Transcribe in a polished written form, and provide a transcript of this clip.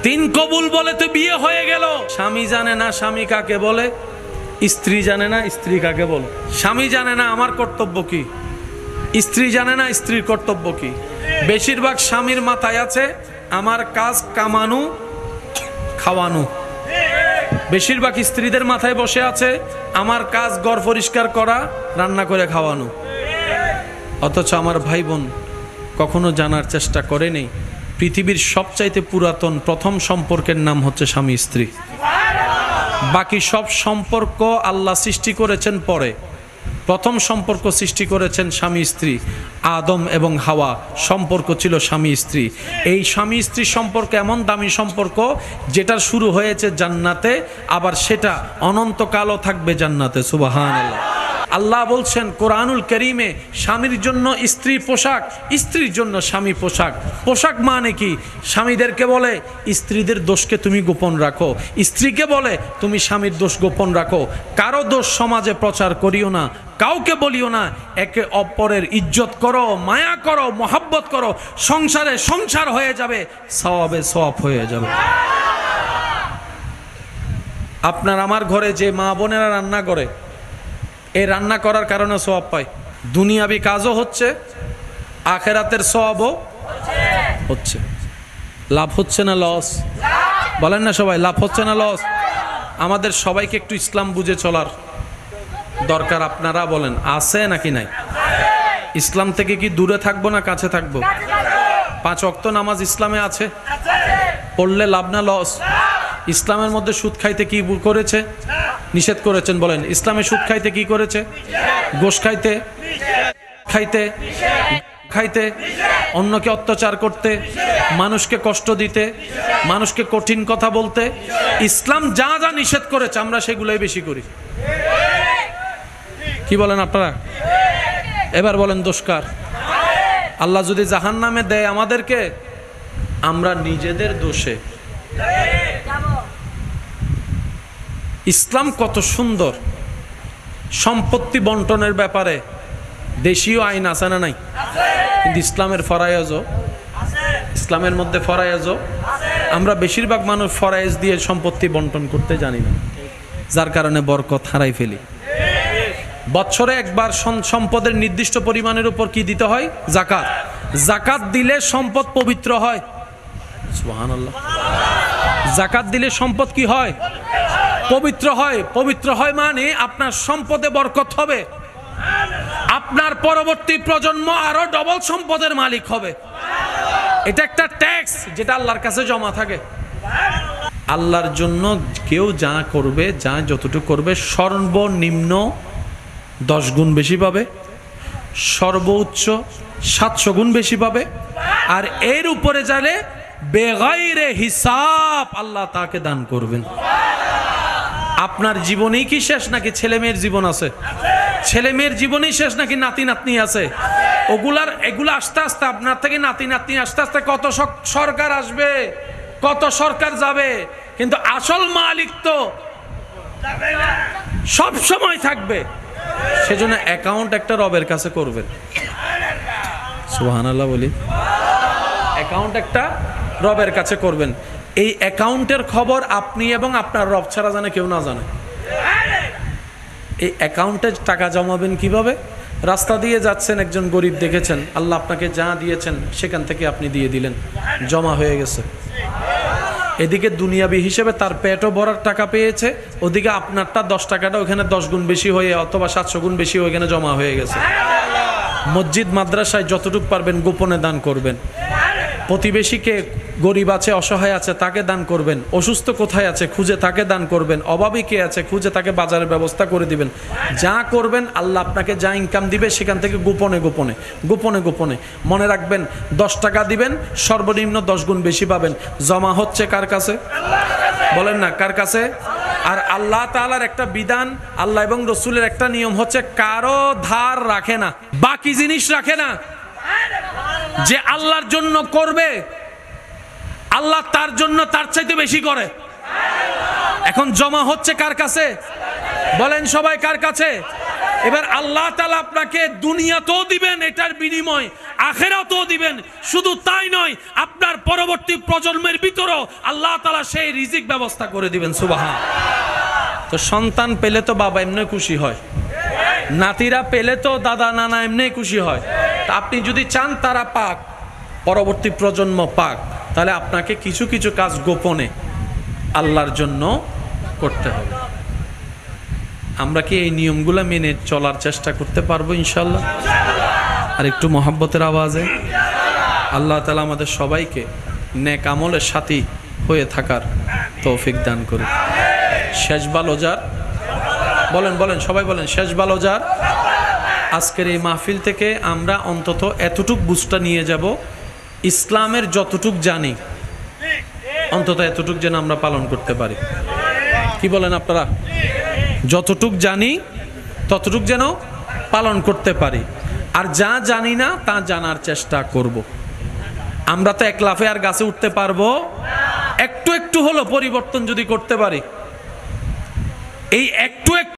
তিন কবুল বলে তো বিয়ে হয়ে গেল, স্বামী জানে না স্বামী কাকে বলে, স্ত্রী জানে না স্ত্রী কাকে বলে, স্বামী জানে না আমার কর্তব্য কি, স্ত্রী জানে না স্ত্রীর কর্তব্য কি। বেশিরভাগ স্বামীর মাথায় আছে আমার কাজ কামানো খাওয়ানো, বেশিরভাগ স্ত্রীদের মাথায় বসে আছে আমার কাজ ঘর পরিষ্কার করা রান্না করে খাওয়ানো। অথচ আমার ভাই বোন কখনো জানার চেষ্টা করেনি পৃথিবীর সবচাইতে পুরাতন প্রথম সম্পর্কের নাম হচ্ছে স্বামী স্ত্রী। বাকি সব সম্পর্ক আল্লাহ সৃষ্টি করেছেন পরে, প্রথম সম্পর্ক সৃষ্টি করেছেন স্বামী স্ত্রী। আদম এবং হাওয়া সম্পর্ক ছিল স্বামী স্ত্রী। এই স্বামী স্ত্রী সম্পর্ক এমন দামি সম্পর্ক যেটার শুরু হয়েছে জান্নাতে, আবার সেটা অনন্তকালও থাকবে জান্নাতে। সুবহানাল্লাহ। আল্লাহ বলছেন কোরআনুল কারীমে, স্বামীর জন্য স্ত্রী পোশাক, স্ত্রীর জন্য স্বামী পোশাক। পোশাক মানে কি? স্বামীদেরকে বলে স্ত্রীদের দোষকে তুমি গোপন রাখো, স্ত্রীকে বলে তুমি স্বামীর দোষ গোপন রাখো। কারো দোষ সমাজে প্রচার করিও না, কাউকে বলিও না। একে অপরের ইজ্জত করো, মায়া করো, মহাব্বত করো। সংসারে সংসার হয়ে যাবে, সওয়াবে সওয়াব হয়ে যাবে। আপনার আমার ঘরে যে মা বোনেরা রান্না করে, এই রান্না করার কারণে সওয়াব পায়। দুনিয়াবি কাজও হচ্ছে, আখেরাতের সওয়াবও হচ্ছে। লাভ হচ্ছে না লস? বলেন না সবাই, লাভ হচ্ছে না লস? আমাদের সবাইকে একটু ইসলাম বুঝে চলার দরকার। আপনারা বলেন আছে নাকি নাই? ইসলাম থেকে কি দূরে থাকবো না কাছে থাকবো? 5 ওয়াক্ত নামাজ ইসলামে আছে, পড়লে লাভ না লস? ইসলামের মধ্যে সুদ খাইতে কি করেছে? নিষেধ করেছেন। বলেন ইসলামে সুদ খাইতে কি করেছে? গোশ খাইতে, খাইতে খাইতে, অন্যকে অত্যাচার করতে, মানুষকে কষ্ট দিতে, মানুষকে কঠিন কথা বলতে। ইসলাম যা যা নিষেধ করেছে আমরা সেগুলোই বেশি করি। কি বলেন আপনারা? এবার বলেন দোষ কার? আল্লাহ যদি জাহান্নামে দেয় আমাদেরকে, আমরা নিজেদের দোষে। ইসলাম কত সুন্দর। সম্পত্তি বন্টনের ব্যাপারে দেশীয় আইন আছে না নাই? কিন্তু ইসলামের ফরায়েজও, ইসলামের মধ্যে ফরায়েজও, আমরা বেশিরভাগ মানুষ ফরায়েজ দিয়ে সম্পত্তি বন্টন করতে জানি না, যার কারণে বরকত হারাই ফেলি। বছরে একবার সম্পদের নির্দিষ্ট পরিমাণের উপর কি দিতে হয়? যাকাত। যাকাত দিলে সম্পদ পবিত্র হয়। সুবহানাল্লাহ। যাকাত দিলে সম্পদ কি হয়? পবিত্র হয়। পবিত্র হয় মানে আপনার সম্পদে বরকত হবে, আপনার পরবর্তী প্রজন্ম আরো ডবল সম্পদের মালিক হবে। এটা একটা ট্যাক্স যেটা আল্লাহর কাছে জমা থাকে। আল্লাহর জন্য কেউ যা করবে, যা যতটুকু করবে, সর্বনিম্ন 10 গুণ বেশি পাবে, সর্বোচ্চ 700 গুণ বেশি পাবে। আর এর উপরে যারে বেগাইরে হিসাব আল্লাহ তাকে দান করবেন। আপনার জীবনেই কি শেষ নাকি ছেলে মেয়ের জীবন আছে? ছেলে মেয়ের জীবনেই শেষ নাকি নাতি নাতনি আছে? এগুলা আস্তে আস্তে আপনার থেকে নাতি নাতনি আস্তে আস্তে কত সরকার আসবে, কত সরকার যাবে, কিন্তু আসল মালিক তো সব সময় থাকবে। সেজন্য অ্যাকাউন্ট একটা রবের কাছে করবেন। সুবহানাল্লাহ বলি। অ্যাকাউন্ট একটা রবের কাছে করবেন। এই অ্যাকাউন্টের খবর আপনি এবং আপনার রব ছাড়া জানে কেউ না জানে। এই অ্যাকাউন্টে টাকা জমাবেন কিভাবে? রাস্তা দিয়ে যাচ্ছেন, একজন গরিব দেখেছেন, আল্লাহ আপনাকে যা দিয়েছেন সেখান থেকে আপনি দিয়ে দিলেন, জমা হয়ে গেছে। এদিকে দুনিয়াবি হিসেবে তার পেটও ভরার টাকা পেয়েছে, ওদিকে আপনারটা 10 টাকাটা ওখানে 10 গুণ বেশি হয়ে অথবা 700 গুণ বেশি ওইখানে জমা হয়ে গেছে। মসজিদ মাদ্রাসায় যতটুকু পারবেন গোপনে দান করবেন। প্রতিবেশীকে, গরিব আছে, অসহায় আছে, তাকে দান করবেন। অসুস্থ কোথায় আছে খুঁজে তাকে দান করবেন। অভাবী কে আছে খুঁজে তাকে বাজারের ব্যবস্থা করে দিবেন। যা করবেন আল্লাহ আপনাকে যা ইনকাম দিবে সেখান থেকে গোপনে গোপনে গোপনে গোপনে। মনে রাখবেন 10 টাকা দিবেন, সর্বনিম্ন 10 গুণ বেশি পাবেন। জমা হচ্ছে কার কাছে? বলেন না কার কাছে? আর আল্লাহ তাআলার একটা বিধান, আল্লাহ এবং রসুলের একটা নিয়ম হচ্ছে কারো ধার রাখে না, বাকি জিনিস রাখে না। যে আল্লাহর জন্য করবে আল্লাহ তার জন্য তার চাইতে বেশি করে। এখন জমা হচ্ছে কার কাছে? বলেন সবাই কার কাছে? এবার আল্লাহ তাআলা আপনাকে দুনিয়াতেও দিবেন, এটার বিনিময় আখিরাতেও দিবেন। শুধু তাই নয়, আপনার পরবর্তী প্রজন্মের ভিতরেও আল্লাহ তাআলা সেই রিজিক ব্যবস্থা করে দিবেন। সুবহান। তো সন্তান পেলে তো বাবা এমনি খুশি হয়, নাতিরা পেলে তো দাদা নানা এমনি খুশি হয়। তা আপনি যদি চান তারা পাক, পরবর্তী প্রজন্ম পাক, তাহলে আপনাকে কিছু কিছু কাজ গোপনে আল্লাহর জন্য করতে হবে। আমরা কি এই নিয়মগুলো মেনে চলার চেষ্টা করতে পারবো ইনশাল্লাহ? আর একটু মহব্বতের আওয়াজে আল্লাহ তাআলা আমাদের সবাইকে নেক আমলের সাথী হয়ে থাকার তৌফিক দান করুন। শেষ ভালো যার, বলেন বলেন সবাই বলেন, শেষ ভালো যার। আজকের এই মাহফিল থেকে আমরা অন্তত এতটুক বুঝটা নিয়ে যাব, ইসলামের যতটুক জানি অন্তত এতটুক যেন আমরা পালন করতে পারি। কি বলেন আপনারা? যতটুক জানি ততটুক যেন পালন করতে পারি, আর যা জানি না তা জানার চেষ্টা করব। আমরা তো এক লাফে আর গাছে উঠতে পারবো, একটু একটু হলো পরিবর্তন যদি করতে পারি, এই একটু একটু